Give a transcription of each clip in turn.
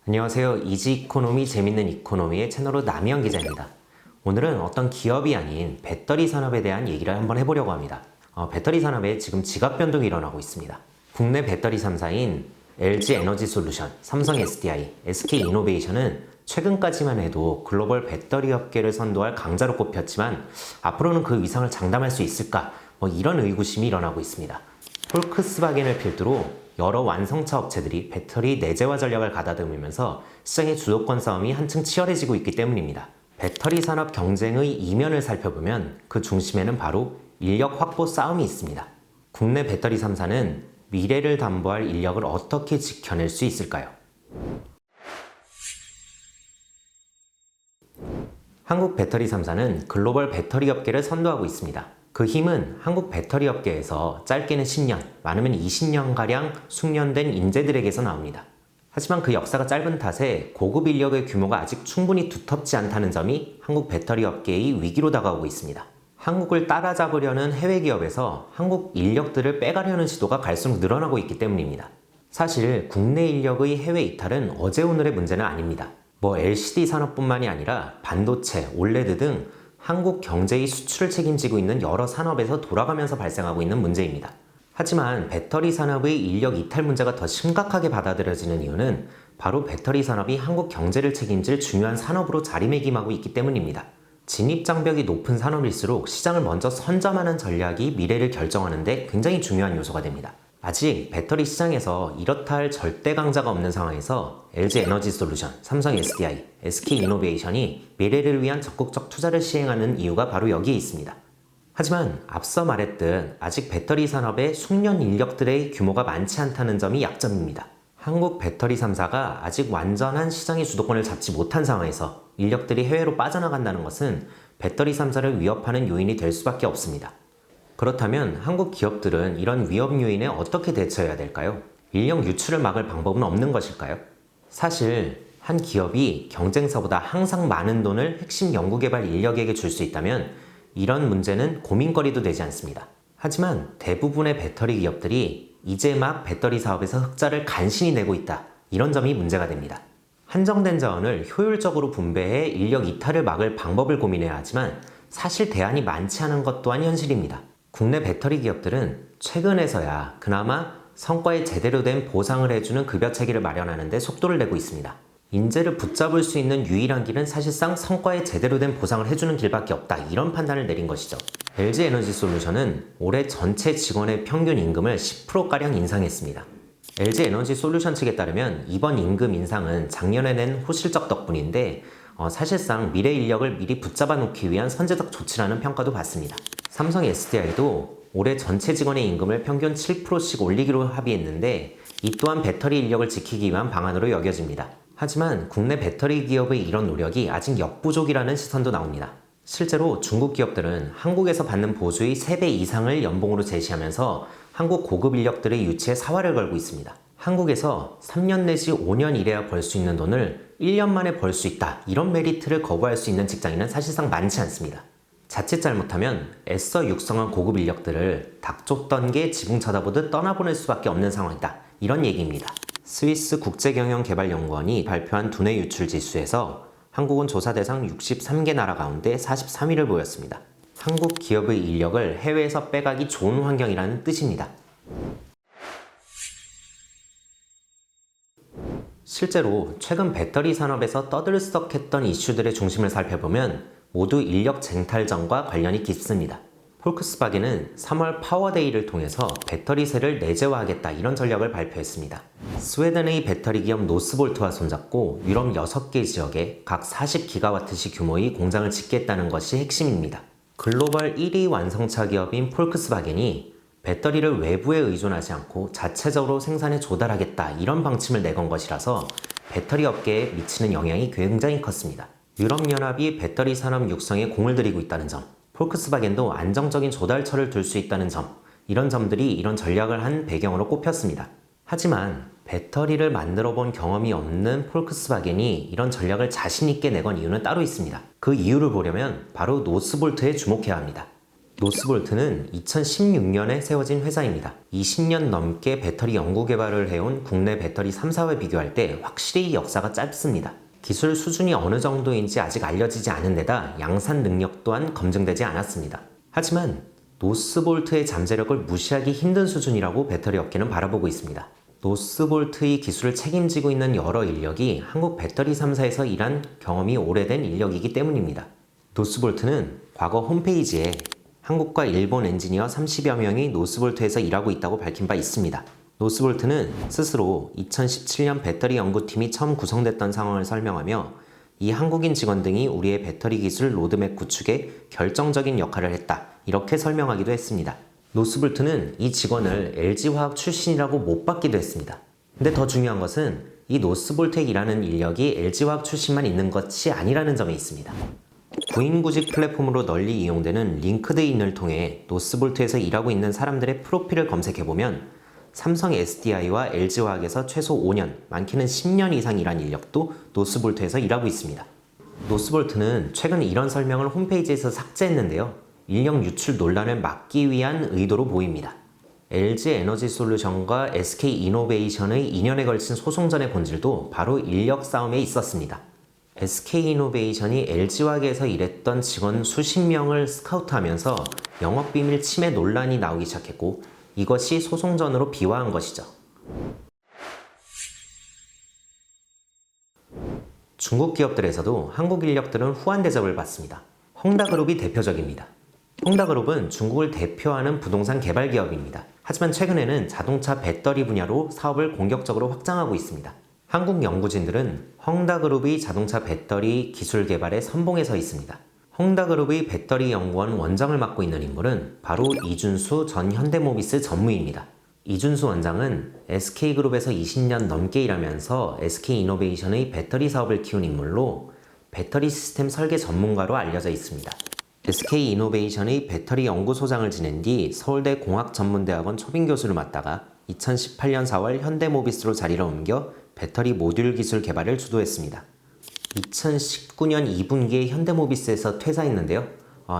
안녕하세요. 이지이코노미 재밌는 이코노미의 채널로 남희영 기자입니다. 오늘은 어떤 기업이 아닌 배터리 산업에 대한 얘기를 한번 해보려고 합니다. 배터리 산업에 지금 지각 변동이 일어나고 있습니다. 국내 배터리 3사인 LG 에너지 솔루션, 삼성 SDI, SK 이노베이션은 최근까지만 해도 글로벌 배터리 업계를 선도할 강자로 꼽혔지만 앞으로는 그 위상을 장담할 수 있을까? 이런 의구심이 일어나고 있습니다. 폴크스바겐을 필두로 여러 완성차 업체들이 배터리 내재화 전략을 가다듬으면서 시장의 주도권 싸움이 한층 치열해지고 있기 때문입니다. 배터리 산업 경쟁의 이면을 살펴보면 그 중심에는 바로 인력 확보 싸움이 있습니다. 국내 배터리 3사는 미래를 담보할 인력을 어떻게 지켜낼 수 있을까요? 한국 배터리 3사는 글로벌 배터리 업계를 선도하고 있습니다. 그 힘은 한국 배터리 업계에서 짧게는 10년, 많으면 20년가량 숙련된 인재들에게서 나옵니다. 하지만 그 역사가 짧은 탓에 고급 인력의 규모가 아직 충분히 두텁지 않다는 점이 한국 배터리 업계의 위기로 다가오고 있습니다. 한국을 따라잡으려는 해외 기업에서 한국 인력들을 빼가려는 시도가 갈수록 늘어나고 있기 때문입니다. 사실 국내 인력의 해외 이탈은 어제 오늘의 문제는 아닙니다. LCD 산업뿐만이 아니라 반도체, 올레드 등 한국 경제의 수출을 책임지고 있는 여러 산업에서 돌아가면서 발생하고 있는 문제입니다. 하지만 배터리 산업의 인력 이탈 문제가 더 심각하게 받아들여지는 이유는 바로 배터리 산업이 한국 경제를 책임질 중요한 산업으로 자리매김하고 있기 때문입니다. 진입장벽이 높은 산업일수록 시장을 먼저 선점하는 전략이 미래를 결정하는 데 굉장히 중요한 요소가 됩니다. 아직 배터리 시장에서 이렇다 할 절대 강자가 없는 상황에서 LG 에너지 솔루션, 삼성 SDI, SK 이노베이션이 미래를 위한 적극적 투자를 시행하는 이유가 바로 여기에 있습니다. 하지만 앞서 말했듯 아직 배터리 산업의 숙련 인력들의 규모가 많지 않다는 점이 약점입니다. 한국 배터리 3사가 아직 완전한 시장의 주도권을 잡지 못한 상황에서 인력들이 해외로 빠져나간다는 것은 배터리 3사를 위협하는 요인이 될 수밖에 없습니다. 그렇다면 한국 기업들은 이런 위협 요인에 어떻게 대처해야 될까요? 인력 유출을 막을 방법은 없는 것일까요? 사실 한 기업이 경쟁사보다 항상 많은 돈을 핵심 연구개발 인력에게 줄 수 있다면 이런 문제는 고민거리도 되지 않습니다. 하지만 대부분의 배터리 기업들이 이제 막 배터리 사업에서 흑자를 간신히 내고 있다. 이런 점이 문제가 됩니다. 한정된 자원을 효율적으로 분배해 인력 이탈을 막을 방법을 고민해야 하지만 사실 대안이 많지 않은 것 또한 현실입니다. 국내 배터리 기업들은 최근에서야 그나마 성과에 제대로 된 보상을 해주는 급여 체계를 마련하는 데 속도를 내고 있습니다. 인재를 붙잡을 수 있는 유일한 길은 사실상 성과에 제대로 된 보상을 해주는 길밖에 없다. 이런 판단을 내린 것이죠. LG 에너지 솔루션은 올해 전체 직원의 평균 임금을 10%가량 인상했습니다. LG 에너지 솔루션 측에 따르면 이번 임금 인상은 작년에 낸 호실적 덕분인데 사실상 미래 인력을 미리 붙잡아 놓기 위한 선제적 조치라는 평가도 받습니다. 삼성 SDI도 올해 전체 직원의 임금을 평균 7%씩 올리기로 합의했는데 이 또한 배터리 인력을 지키기 위한 방안으로 여겨집니다. 하지만 국내 배터리 기업의 이런 노력이 아직 역부족이라는 시선도 나옵니다. 실제로 중국 기업들은 한국에서 받는 보수의 3배 이상을 연봉으로 제시하면서 한국 고급 인력들의 유치에 사활을 걸고 있습니다. 한국에서 3년 내지 5년 일해야 벌 수 있는 돈을 1년 만에 벌 수 있다. 이런 메리트를 거부할 수 있는 직장인은 사실상 많지 않습니다. 자칫 잘못하면 애써 육성한 고급 인력들을 닭 쫓던 게 지붕 쳐다보듯 떠나보낼 수밖에 없는 상황이다. 이런 얘기입니다. 스위스 국제경영개발연구원이 발표한 두뇌 유출 지수에서 한국은 조사 대상 63개 나라 가운데 43위를 보였습니다. 한국 기업의 인력을 해외에서 빼가기 좋은 환경이라는 뜻입니다. 실제로 최근 배터리 산업에서 떠들썩했던 이슈들의 중심을 살펴보면 모두 인력 쟁탈전과 관련이 깊습니다. 폴크스바겐은 3월 파워데이를 통해서 배터리세를 내재화하겠다 이런 전략을 발표했습니다. 스웨덴의 배터리 기업 노스볼트와 손잡고 유럽 6개 지역에 각 40기가와트시 규모의 공장을 짓겠다는 것이 핵심입니다. 글로벌 1위 완성차 기업인 폴크스바겐이 배터리를 외부에 의존하지 않고 자체적으로 생산에 조달하겠다 이런 방침을 내건 것이라서 배터리 업계에 미치는 영향이 굉장히 컸습니다. 유럽연합이 배터리 산업 육성에 공을 들이고 있다는 점, 폴크스바겐도 안정적인 조달처를 둘 수 있다는 점, 이런 점들이 이런 전략을 한 배경으로 꼽혔습니다. 하지만 배터리를 만들어 본 경험이 없는 폴크스바겐이 이런 전략을 자신 있게 내건 이유는 따로 있습니다. 그 이유를 보려면 바로 노스볼트에 주목해야 합니다. 노스볼트는 2016년에 세워진 회사입니다. 20년 넘게 배터리 연구 개발을 해온 국내 배터리 3사와 비교할 때 확실히 역사가 짧습니다. 기술 수준이 어느 정도인지 아직 알려지지 않은 데다 양산 능력 또한 검증되지 않았습니다. 하지만 노스볼트의 잠재력을 무시하기 힘든 수준이라고 배터리 업계는 바라보고 있습니다. 노스볼트의 기술을 책임지고 있는 여러 인력이 한국 배터리 3사에서 일한 경험이 오래된 인력이기 때문입니다. 노스볼트는 과거 홈페이지에 한국과 일본 엔지니어 30여 명이 노스볼트에서 일하고 있다고 밝힌 바 있습니다. 노스볼트는 스스로 2017년 배터리 연구팀이 처음 구성됐던 상황을 설명하며 이 한국인 직원 등이 우리의 배터리 기술 로드맵 구축에 결정적인 역할을 했다. 이렇게 설명하기도 했습니다. 노스볼트는 이 직원을 LG화학 출신이라고 못 받기도 했습니다. 근데 더 중요한 것은 이 노스볼트에 일하는 인력이 LG화학 출신만 있는 것이 아니라는 점에 있습니다. 구인구직 플랫폼으로 널리 이용되는 링크드인을 통해 노스볼트에서 일하고 있는 사람들의 프로필을 검색해보면 삼성 SDI와 LG화학에서 최소 5년, 많게는 10년 이상 일한 인력도 노스볼트에서 일하고 있습니다. 노스볼트는 최근 이런 설명을 홈페이지에서 삭제했는데요. 인력 유출 논란을 막기 위한 의도로 보입니다. LG에너지솔루션과 SK이노베이션의 2년에 걸친 소송전의 본질도 바로 인력 싸움에 있었습니다. SK이노베이션이 LG화학에서 일했던 직원 수십 명을 스카우트하면서 영업비밀 침해 논란이 나오기 시작했고 이것이 소송전으로 비화한 것이죠. 중국 기업들에서도 한국 인력들은 후한 대접을 받습니다. 헝다그룹이 대표적입니다. 헝다그룹은 중국을 대표하는 부동산 개발 기업입니다. 하지만 최근에는 자동차 배터리 분야로 사업을 공격적으로 확장하고 있습니다. 한국 연구진들은 헝다그룹의 자동차 배터리 기술 개발에 선봉에 서 있습니다. 헝다그룹의 배터리 연구원 원장을 맡고 있는 인물은 바로 이준수 전 현대모비스 전무입니다. 이준수 원장은 SK그룹에서 20년 넘게 일하면서 SK이노베이션의 배터리 사업을 키운 인물로 배터리 시스템 설계 전문가로 알려져 있습니다. SK이노베이션의 배터리 연구소장을 지낸 뒤 서울대 공학전문대학원 초빙 교수를 맡다가 2018년 4월 현대모비스로 자리를 옮겨 배터리 모듈 기술 개발을 주도했습니다. 2019년 2분기에 현대모비스에서 퇴사했는데요.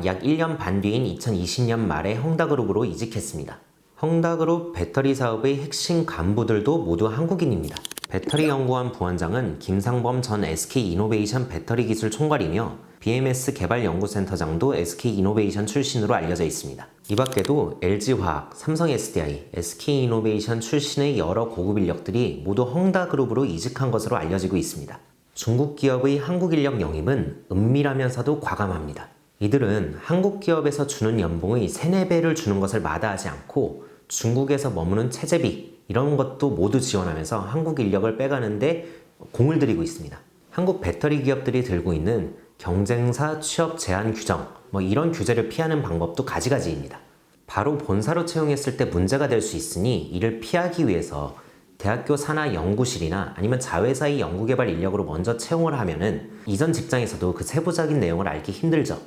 약 1년 반 뒤인 2020년 말에 헝다그룹으로 이직했습니다. 헝다그룹 배터리 사업의 핵심 간부들도 모두 한국인입니다. 배터리 연구원 부원장은 김상범 전 SK이노베이션 배터리 기술 총괄이며 BMS 개발연구센터장도 SK이노베이션 출신으로 알려져 있습니다. 이 밖에도 LG화학, 삼성 SDI, SK이노베이션 출신의 여러 고급 인력들이 모두 헝다그룹으로 이직한 것으로 알려지고 있습니다. 중국 기업의 한국 인력 영입은 은밀하면서도 과감합니다. 이들은 한국 기업에서 주는 연봉의 3, 4배를 주는 것을 마다하지 않고 중국에서 머무는 체재비 이런 것도 모두 지원하면서 한국 인력을 빼가는데 공을 들이고 있습니다. 한국 배터리 기업들이 들고 있는 경쟁사 취업 제한 규정 이런 규제를 피하는 방법도 가지가지입니다. 바로 본사로 채용했을 때 문제가 될 수 있으니 이를 피하기 위해서 대학교 산하 연구실이나 아니면 자회사의 연구개발 인력으로 먼저 채용을 하면은 이전 직장에서도 그 세부적인 내용을 알기 힘들죠.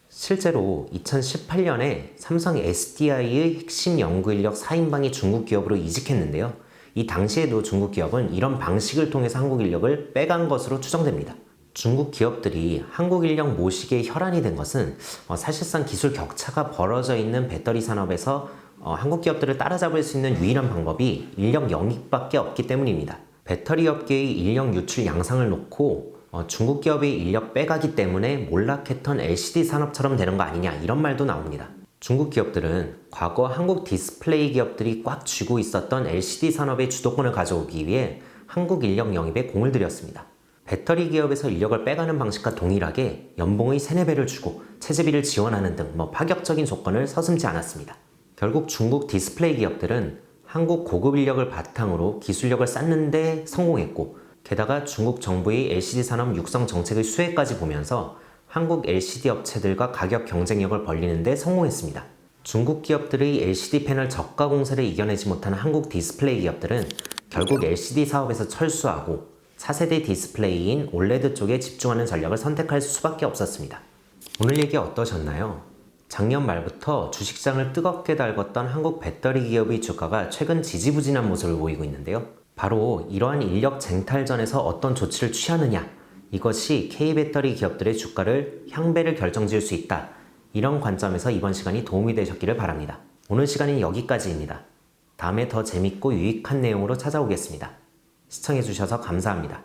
실제로 2018년에 삼성 SDI의 핵심 연구 인력 4인방이 중국 기업으로 이직했는데요. 이 당시에도 중국 기업은 이런 방식을 통해서 한국 인력을 빼간 것으로 추정됩니다. 중국 기업들이 한국 인력 모시기에 혈안이 된 것은 사실상 기술 격차가 벌어져 있는 배터리 산업에서 한국 기업들을 따라잡을 수 있는 유일한 방법이 인력 영입밖에 없기 때문입니다. 배터리 업계의 인력 유출 양상을 놓고 중국 기업의 인력 빼가기 때문에 몰락했던 LCD 산업처럼 되는 거 아니냐 이런 말도 나옵니다. 중국 기업들은 과거 한국 디스플레이 기업들이 꽉 쥐고 있었던 LCD 산업의 주도권을 가져오기 위해 한국 인력 영입에 공을 들였습니다. 배터리 기업에서 인력을 빼가는 방식과 동일하게 연봉의 3, 4배를 주고 체재비를 지원하는 등 파격적인 조건을 서슴지 않았습니다. 결국 중국 디스플레이 기업들은 한국 고급 인력을 바탕으로 기술력을 쌓는 데 성공했고 게다가 중국 정부의 LCD 산업 육성 정책의 수혜까지 보면서 한국 LCD 업체들과 가격 경쟁력을 벌리는 데 성공했습니다. 중국 기업들의 LCD 패널 저가 공세를 이겨내지 못한 한국 디스플레이 기업들은 결국 LCD 사업에서 철수하고 4세대 디스플레이인 올레드 쪽에 집중하는 전략을 선택할 수밖에 없었습니다. 오늘 얘기 어떠셨나요? 작년 말부터 주식장을 뜨겁게 달궜던 한국 배터리 기업의 주가가 최근 지지부진한 모습을 보이고 있는데요. 바로 이러한 인력 쟁탈전에서 어떤 조치를 취하느냐, 이것이 K배터리 기업들의 주가를 향배를 결정지을 수 있다. 이런 관점에서 이번 시간이 도움이 되셨기를 바랍니다. 오늘 시간은 여기까지입니다. 다음에 더 재밌고 유익한 내용으로 찾아오겠습니다. 시청해주셔서 감사합니다.